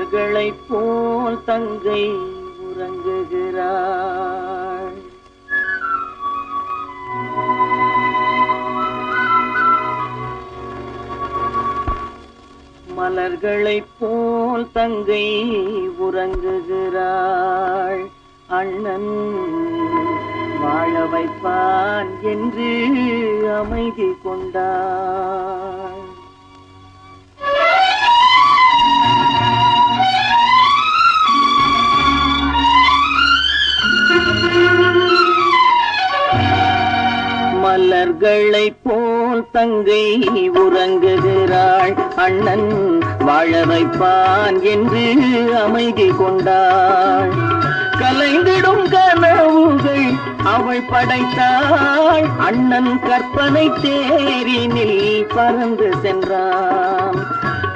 மலர்களைப் போல் தங்கை உறங்குகிறாள். மலர்களைப் போல் தங்கை உறங்குகிறாள். அண்ணன் வாழ வைப்பான் என்று அமைதி கொண்டாள். மலர்களைப் போல் தங்கை உறங்குகிறாள். அண்ணன் வாழ வைப்பான் என்று அமைதி கொண்டாள். கலைந்திடும் கனவுகள் அவள் படைத்தாள். அண்ணன் கற்பனை தேரினில் பறந்து சென்றான்.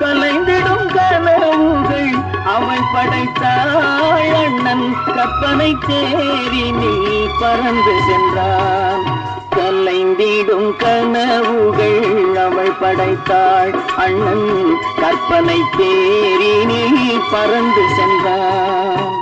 கலைந்திடும் கனவுகள் அவள் படைத்தாள். அண்ணன் கற்பனை தேரினில் பறந்து சென்றான். கலைந்திடும் கனவுகள் அவள் படைத்தாள். அண்ணன் கற்பனை தேரினில் பறந்து சென்றான்.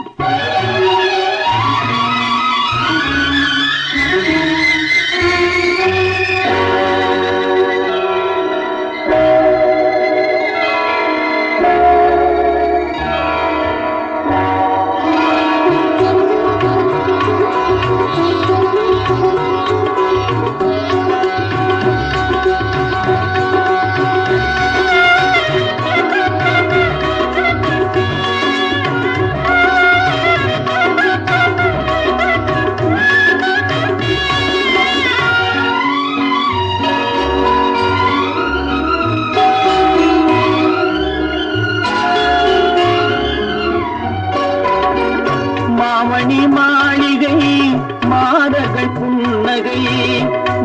மாமணி மாளிகை மாதர்கள் புன்னகை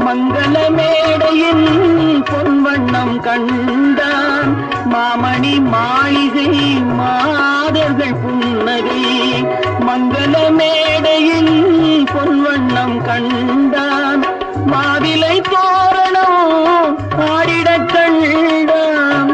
மங்கள மேடையின் பொன்வண்ணம் கண்டான். மாமணி மாளிகை மாதர்கள் புன்னகை மங்கள மேடையின் பொன்வண்ணம் கண்டான். மாவிலை தோரணம் ஆடிட கண்டான்.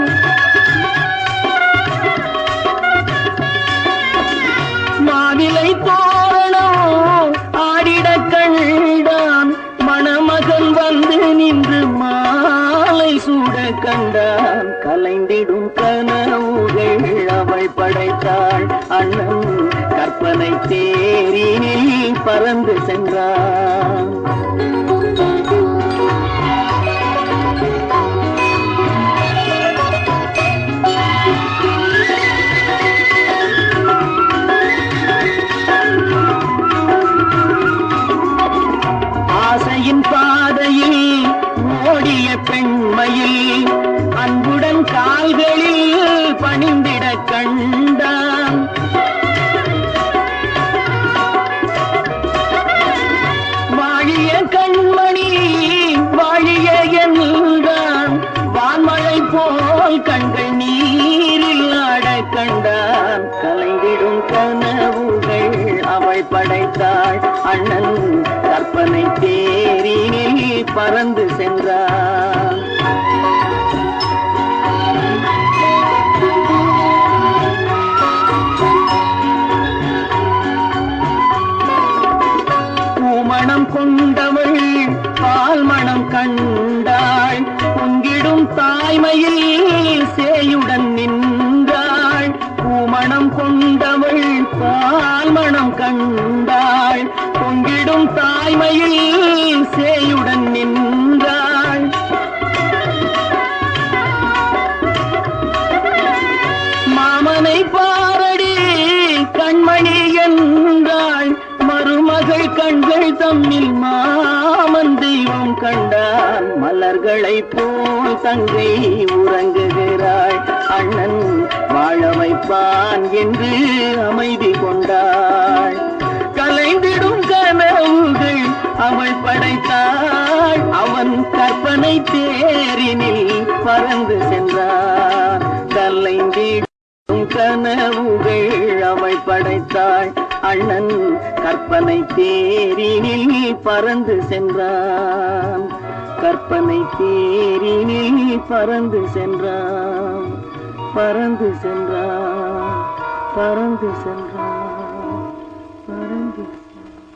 மாவிலை தோரணம் ஆடிட கண்டான். மணமகன் வந்து நின்று மாலை சூட கண்டான். கலைந்திடும் கனவுகள் அவள் படைத்தாள். அண்ணன் கற்பனை தேரினில் பறந்து சென்றான். ஆசையின் பாதையில் ஓடிய பெண்மையில் அன்புடன் கால்களில் பணிந்திட கண்டான். வாழிய கண்மணி வாழிய என்றான். வான்மழை போல் கண்கள் நீரில் ஆட கண்டான். கலைந்திடும் கனவுகள் அவள் படைத்தாள். அண்ணன் கற்பனை தேரினில் பறந்து சென்றான். பூமணம் கொண்டவள் பால் மணம் கண்டாள். பொங்கிடும் தாய்மையில் சேயுடன் நின்றாள். பூமணம் கொண்டவள் பால் மணம் கண்டாள். பொங்கிடும் தாய்மையில் சேயுடன் நின்றாள். மாமனை பாரடி கண்மணி என்றாள். மருமகள் கண்கள் தம்மில் மாமன் தெய்வம் கண்டான். மலர்களைப் போல் தங்கை உறங்குகிறாள். அண்ணன் வாழ வைப்பான் என்று அமைதி கொண்டாள். கலைந்திடும் கனவுகள் அவள் படைத்தாள். அவன் கற்பனை தேரினில் பறந்து சென்றான். கலைந்திடும் கனவுகள் அவள் படைத்தாள். அண்ணன் கற்பனை தேரினில் பறந்து சென்றான். கற்பனை தேரினில் பறந்து சென்றான். பறந்து சென்றான் பறந்து சென்றான்.